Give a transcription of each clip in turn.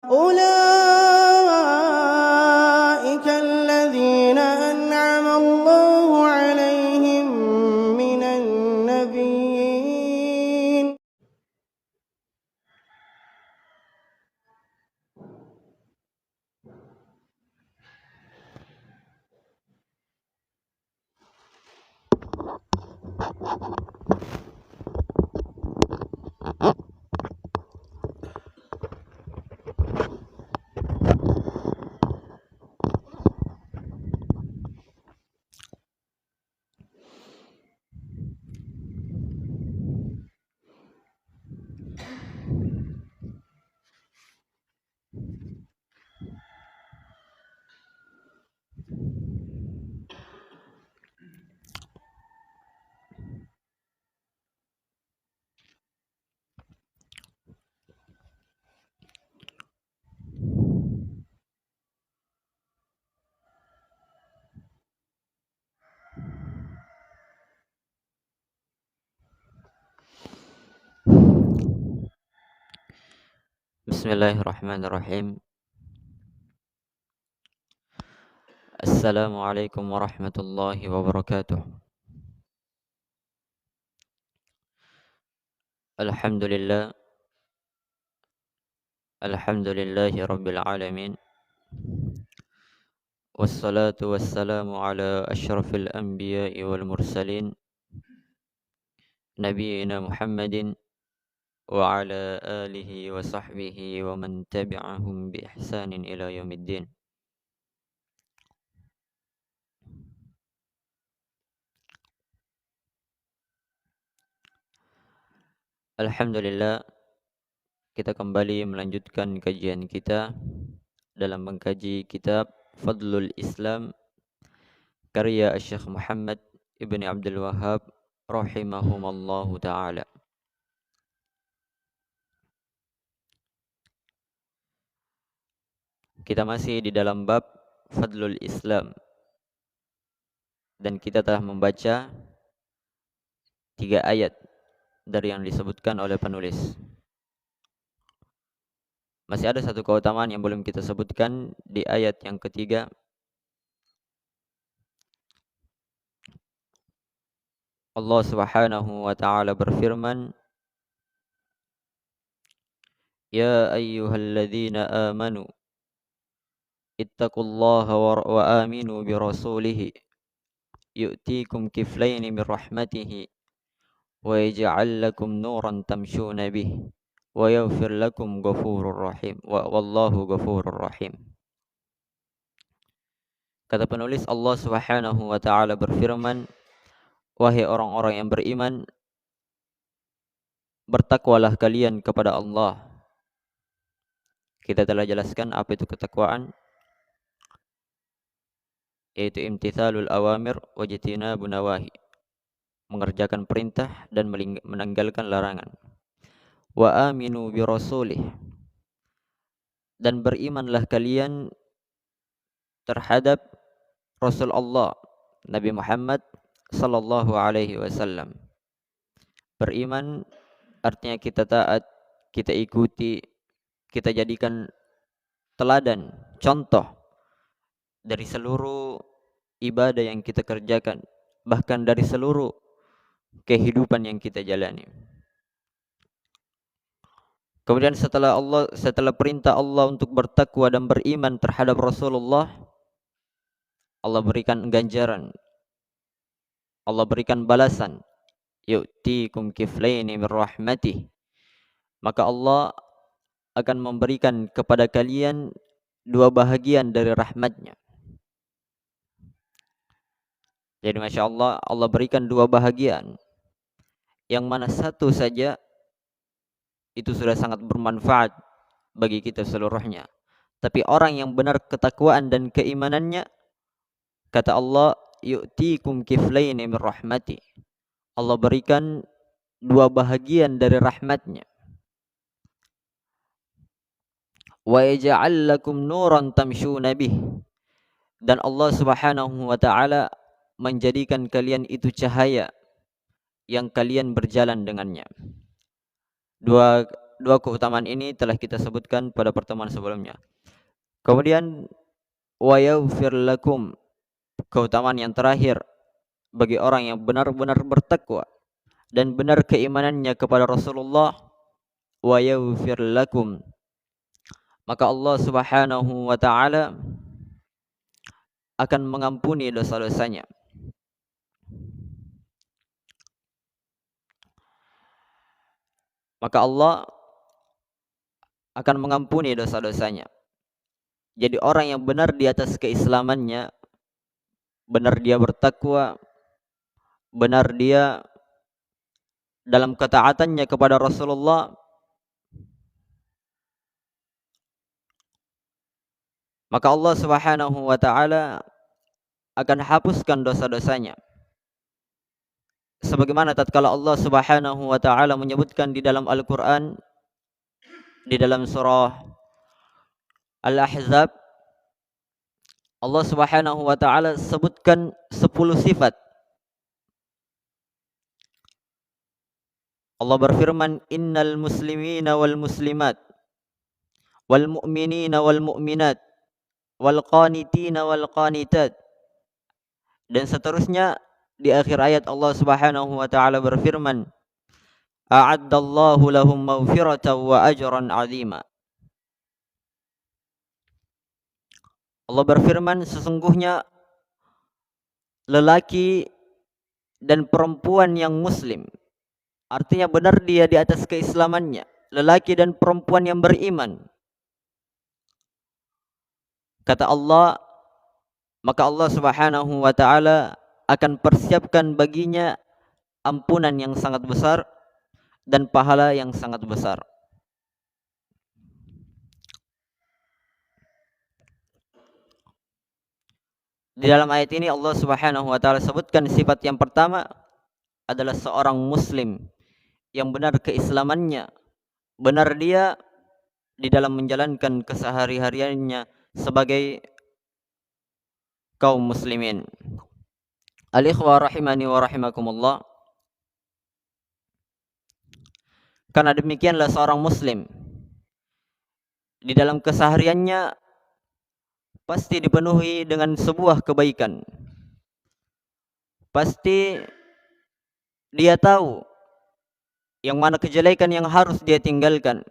أولئك الذين أنعم الله عليهم من النبيين. Bismillahirrahmanirrahim. Assalamualaikum warahmatullahi wabarakatuh. Alhamdulillah. Alhamdulillahi rabbil alamin. Wassalatu wassalamu ala ashrafil anbiya'i wal mursalin, nabiyyina Muhammadin wa ala alihi wa sahbihi wa man tabi'ahum bi ihsanin ila yaumiddin. Alhamdulillah, kita kembali melanjutkan kajian kita dalam mengkaji kitab Fadlul Islam karya Syekh Muhammad Ibn Abdul Wahhab rahimahumallahu ta'ala. Kita masih di dalam bab Fadlul Islam dan kita telah membaca 3 ayat dari yang disebutkan oleh penulis. Masih ada satu keutamaan yang belum kita sebutkan di ayat yang ketiga. Allah Subhanahu wa ta'ala berfirman, "Ya ayyuhalladzina amanu ittaqullaha wa aminu bi rasulihi yu'tikum kiflaini min rahmatihi wa yaj'al lakum nuran tamshuna bih wa yaghfir lakum ghafurur rahim wallahu ghafurur rahim." Kata penulis, Allah Subhanahu wa ta'ala berfirman, "Wahai orang-orang yang beriman, bertakwalah kalian kepada Allah." Kita telah jelaskan apa itu ketakwaan, yaitu imtithalul awamir wa jitinabun nawahi, mengerjakan perintah dan meninggalkan larangan. Wa aminu bi rasulih, dan berimanlah kalian terhadap Rasul Allah Nabi Muhammad sallallahu alaihi wasallam. Beriman artinya kita taat, kita ikuti, kita jadikan teladan, contoh dari seluruh ibadah yang kita kerjakan, bahkan dari seluruh kehidupan yang kita jalani. Kemudian setelah perintah Allah untuk bertakwa dan beriman terhadap Rasulullah, Allah berikan ganjaran, Allah berikan balasan, yu'tikum kiflaini min rahmatih, maka Allah akan memberikan kepada kalian 2 bahagian dari rahmatnya. Jadi Masya Allah, Allah berikan 2 bahagian, yang mana satu saja itu sudah sangat bermanfaat bagi kita seluruhnya. Tapi orang yang benar ketakwaan dan keimanannya, kata Allah, yu'tikum kiflaini min rahmati, Allah berikan 2 bahagian dari rahmatnya. Wa yaj'al lakum nuran tamshuna bih, dan Allah Subhanahu wa ta'ala menjadikan kalian itu cahaya yang kalian berjalan dengannya. 2 dua keutamaan ini telah kita sebutkan pada pertemuan sebelumnya. Kemudian wa yaghfir lakum, keutamaan yang terakhir bagi orang yang benar-benar bertakwa dan benar keimanannya kepada Rasulullah, wa yaghfir lakum, maka Allah Subhanahu wa taala akan mengampuni dosa-dosanya. Maka Allah akan mengampuni dosa-dosanya. Jadi orang yang benar di atas keislamannya, benar dia bertakwa, benar dia dalam ketaatannya kepada Rasulullah, maka Allah Subhanahu wa taala akan hapuskan dosa-dosanya. Sebagaimana tatkala Allah Subhanahu wa taala menyebutkan di dalam Al-Qur'an, di dalam surah Al-Ahzab, Allah Subhanahu wa taala sebutkan 10 sifat. Allah berfirman, innal muslimina wal muslimat wal mu'minina wal mu'minat wal qanitina wal qanitat, dan seterusnya. Di akhir ayat Allah Subhanahu wa taala berfirman, a'addallahu lahum maghfiratan wa ajran 'azima. Allah berfirman, sesungguhnya lelaki dan perempuan yang muslim, artinya benar dia di atas keislamannya, lelaki dan perempuan yang beriman, kata Allah, maka Allah Subhanahu wa taala akan persiapkan baginya ampunan yang sangat besar dan pahala yang sangat besar. Di dalam ayat ini Allah Subhanahu wa taala sebutkan sifat yang pertama adalah seorang muslim yang benar keislamannya, benar dia di dalam menjalankan kesehari-hariannya sebagai kaum muslimin. Al-ikhwa rahimani wa rahimakumullah. Karena demikianlah seorang muslim di dalam kesehariannya pasti dipenuhi dengan sebuah kebaikan. Pasti dia tahu yang mana kejelekan yang harus dia tinggalkan,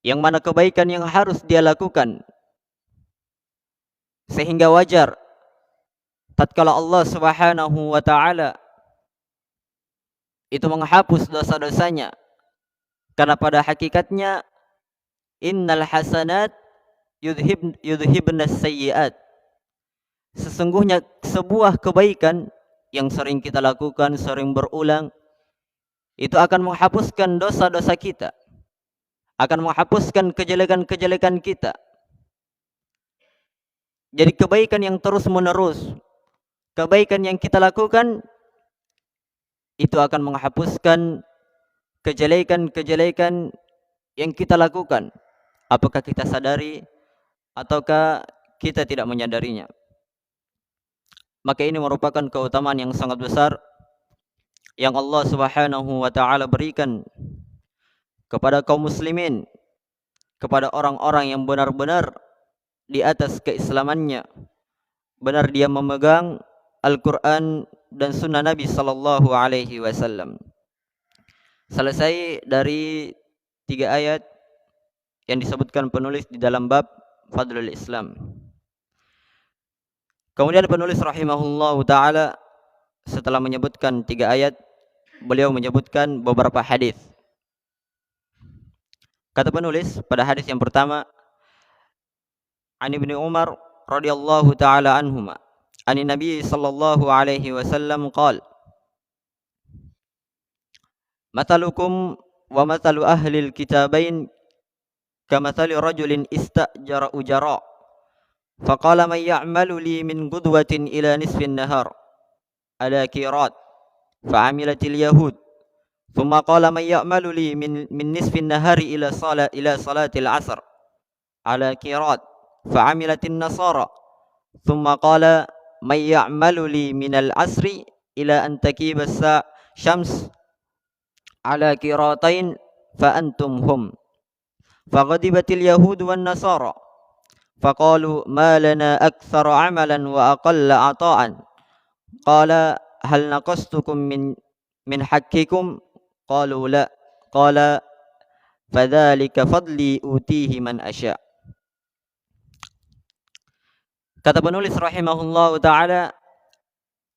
yang mana kebaikan yang harus dia lakukan. Sehingga wajar tatkala Allah Subhanahu wa taala itu menghapus dosa-dosanya, karena pada hakikatnya innal hasanat yudhibnas sayyiat, sesungguhnya sebuah kebaikan yang sering kita lakukan, sering berulang, itu akan menghapuskan dosa-dosa kita, akan menghapuskan kejelekan-kejelekan kita. Jadi kebaikan yang terus menerus, kebaikan yang kita lakukan, itu akan menghapuskan kejelekan-kejelekan yang kita lakukan, apakah kita sadari ataukah kita tidak menyadarinya. Maka ini merupakan keutamaan yang sangat besar yang Allah Subhanahu wa taala berikan kepada kaum muslimin, kepada orang-orang yang benar-benar di atas keislamannya, benar dia memegang Al-Quran dan sunnah Nabi sallallahu alaihi wasallam. Selesai dari 3 ayat yang disebutkan penulis di dalam bab Fadlul Islam. Kemudian penulis rahimahullahu taala setelah menyebutkan 3 ayat, beliau menyebutkan beberapa hadis. Kata penulis pada hadis yang pertama, An Ibnu Umar radhiyallahu taala anhuma, An Nabi sallallahu alaihi wasallam qala, Matalukum wa matalu ahlil kitabain kamathali rajulin istajara ujara, faqala man ya'malu li min qudwatin ila nisfin nahar ala qirat fa'amilatil yahud, thumma qala man ya'malu li min nisfin nahari ila salatil asr ala qirat fa'amilatin nasara, thumma qala man ya'malu li minal asri ila an takiba syams ala qiratain fa antum hum. Faghadibatil yahud wan nasara faqalu ma lana aktsara amalan wa aqalla ata'an. Qala hal naqastukum min haqqikum? Qalu la. Qala fadzalika fadli utihi man asya. Kata penulis rahimahullahu taala,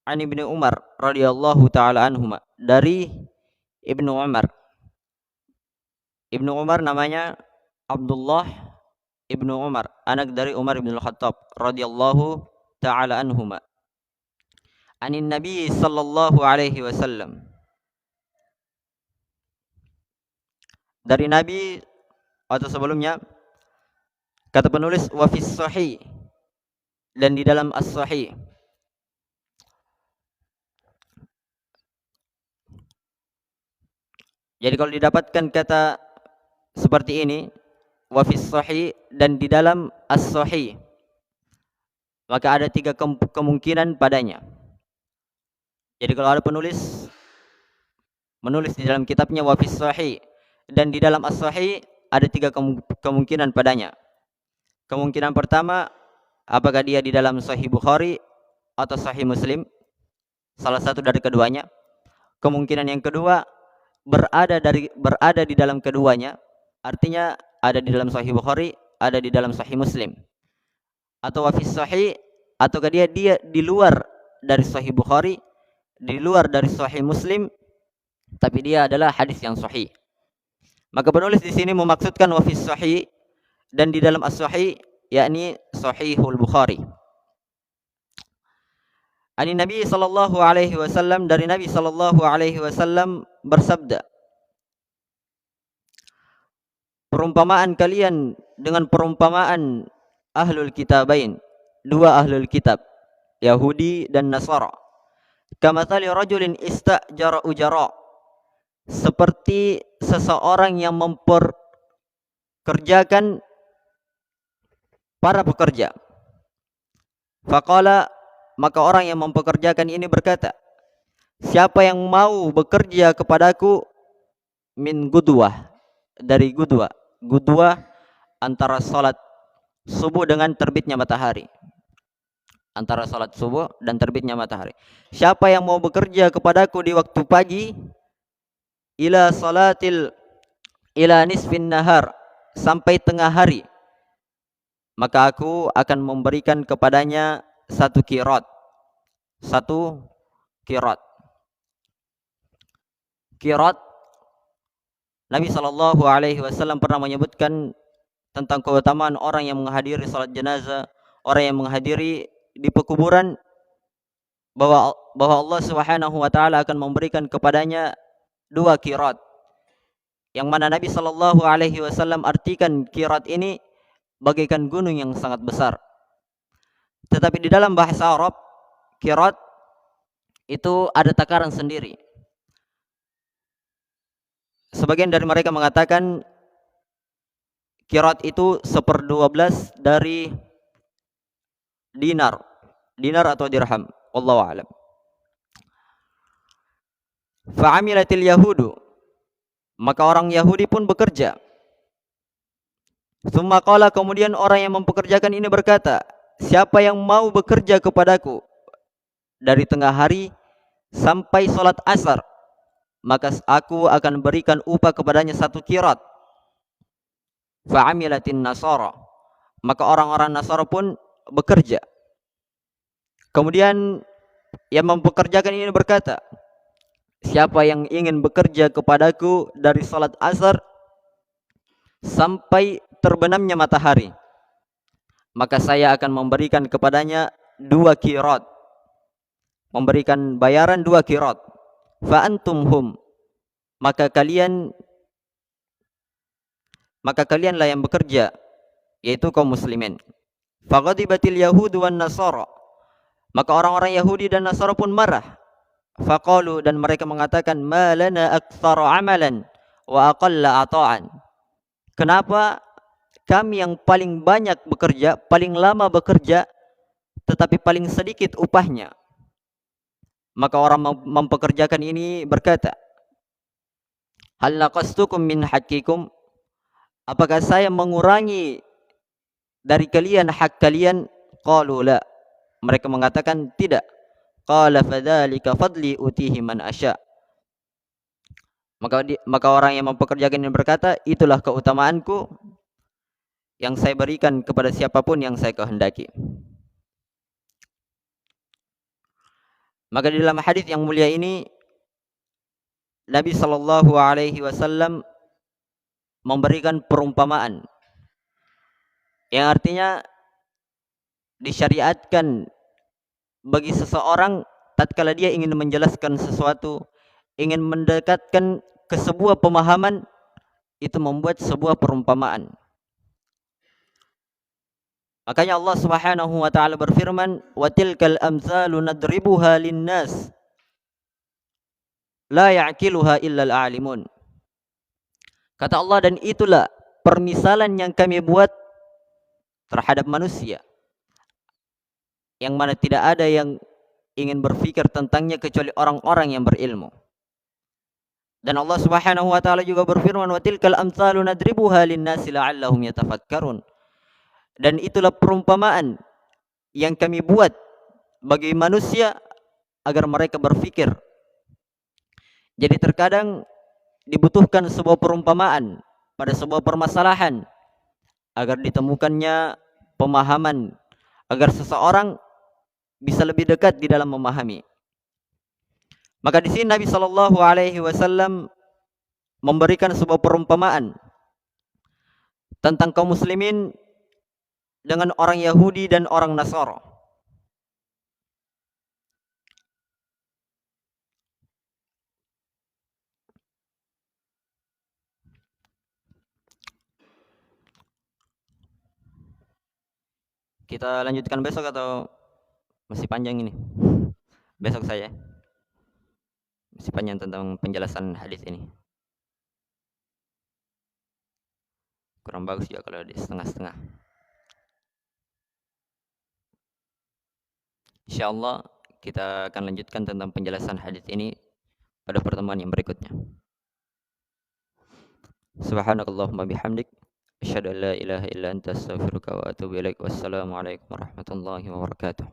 an Ibnu Umar radhiyallahu taala anhuma, dari Ibnu Umar. Ibnu Umar namanya Abdullah Ibnu Umar, anak dari Umar bin Al-Khattab radhiyallahu taala anhuma. Anin Nabi sallallahu alaihi wasallam, dari Nabi atau sebelumnya. Kata penulis wa fis sahih, dan di dalam as-sahih. Jadi kalau didapatkan kata seperti ini, wa fis sahih dan di dalam as-sahih, maka ada 3 kemungkinan padanya. Jadi kalau ada penulis menulis di dalam kitabnya wa fis sahih dan di dalam as-sahih, ada 3 kemungkinan padanya. Kemungkinan pertama, apakah dia di dalam Sahih Bukhari atau Sahih Muslim, salah satu dari keduanya. Kemungkinan yang kedua, berada di dalam keduanya, artinya ada di dalam Sahih Bukhari, ada di dalam Sahih Muslim. Atau wa fis sahih, ataukah dia di luar dari Sahih Bukhari, di luar dari Sahih Muslim, tapi dia adalah hadis yang sahih. Maka penulis di sini memaksudkan wa fis sahih dan di dalam as-sahih, yakni Sahihul Bukhari. Ani Nabi sallallahu alaihi wasallam, dari Nabi sallallahu alaihi wasallam bersabda, perumpamaan kalian dengan perumpamaan ahlul kitabain, 2 ahlul kitab, Yahudi dan Nasara. Kamathali rajulin istajara ujara, seperti seseorang yang memperkerjakan para pekerja. Faqala, maka orang yang mempekerjakan ini berkata, siapa yang mau bekerja kepadaku min gudwah, dari gudwah. Gudwah antara salat subuh dengan terbitnya matahari. Antara salat subuh dan terbitnya matahari. Siapa yang mau bekerja kepadaku di waktu pagi, ila nisfin nahar, sampai tengah hari, maka aku akan memberikan kepadanya 1 qirat. 1 qirat. Qirat, Nabi sallallahu alaihi wasallam pernah menyebutkan tentang keutamaan orang yang menghadiri salat jenazah, orang yang menghadiri di pekuburan, bahwa Allah Subhanahu wa taala akan memberikan kepadanya 2 qirat. Yang mana Nabi sallallahu alaihi wasallam artikan qirat ini bagaikan gunung yang sangat besar. Tetapi di dalam bahasa Arab, qirat itu ada takaran sendiri. Sebagian dari mereka mengatakan qirat itu 1/12 dari dinar atau dirham, wallahu a'lam. Fa'amilatil yahudu, maka orang Yahudi pun bekerja. Tsumma qala, kemudian orang yang mempekerjakan ini berkata, siapa yang mau bekerja kepadaku dari tengah hari sampai salat asar, maka aku akan berikan upah kepadanya 1 qirat. Fa'amilatin nasara, maka orang-orang Nasara pun bekerja. Kemudian yang mempekerjakan ini berkata, siapa yang ingin bekerja kepadaku dari salat asar sampai terbenamnya matahari, maka saya akan memberikan kepadanya 2 qirat, memberikan bayaran 2 qirat. Fa antum hum, maka kalianlah yang bekerja, yaitu kaum muslimin. Faghadibatil yahud wan nasara, maka orang-orang Yahudi dan Nasara pun marah. Faqalu, dan mereka mengatakan, ma lana aktsara amalan wa aqalla ata'an. Kenapa kami yang paling banyak bekerja, paling lama bekerja, tetapi paling sedikit upahnya? Maka orang mempekerjakan ini berkata, Hal naqastukum min haqqikum? Apakah saya mengurangi dari kalian hak kalian? Qalu la. Mereka mengatakan tidak. Qala fadzalika fadli utihi man asya. Maka orang yang mempekerjakan ini berkata, itulah keutamaanku yang saya berikan kepada siapapun yang saya kehendaki. Maka di dalam hadis yang mulia ini Nabi sallallahu alaihi wasallam memberikan perumpamaan yang artinya disyariatkan bagi seseorang tatkala dia ingin menjelaskan sesuatu, ingin mendekatkan ke sebuah pemahaman, itu membuat sebuah perumpamaan. Makanya Allah Subhanahu wa taala berfirman, "Wa tilkal amsalu nadribuha lin-nas la ya'qiluha illa al-'alimun." Kata Allah, dan itulah permisalan yang kami buat terhadap manusia, yang mana tidak ada yang ingin berfikir tentangnya kecuali orang-orang yang berilmu. Dan Allah Subhanahu wa taala juga berfirman, "Wa tilkal amsalu nadribuha lin-nasi la'allahum yatafakkarun." Dan itulah perumpamaan yang kami buat bagi manusia agar mereka berfikir. Jadi terkadang dibutuhkan sebuah perumpamaan pada sebuah permasalahan agar ditemukannya pemahaman, agar seseorang bisa lebih dekat di dalam memahami. Maka di sini Nabi Shallallahu Alaihi Wasallam memberikan sebuah perumpamaan tentang kaum muslimin dengan orang Yahudi dan orang Nasara. Kita lanjutkan besok atau masih panjang ini? Besok saya masih panjang tentang penjelasan hadis ini. Kurang bagus ya kalau di setengah-setengah. Insyaallah kita akan lanjutkan tentang penjelasan hadis ini pada pertemuan yang berikutnya. Subhanakallahumma bihamdik asyhadu an la ilaha illa anta astaghfiruka wa atubu ilaik. Wassalamualaikum warahmatullahi wabarakatuh.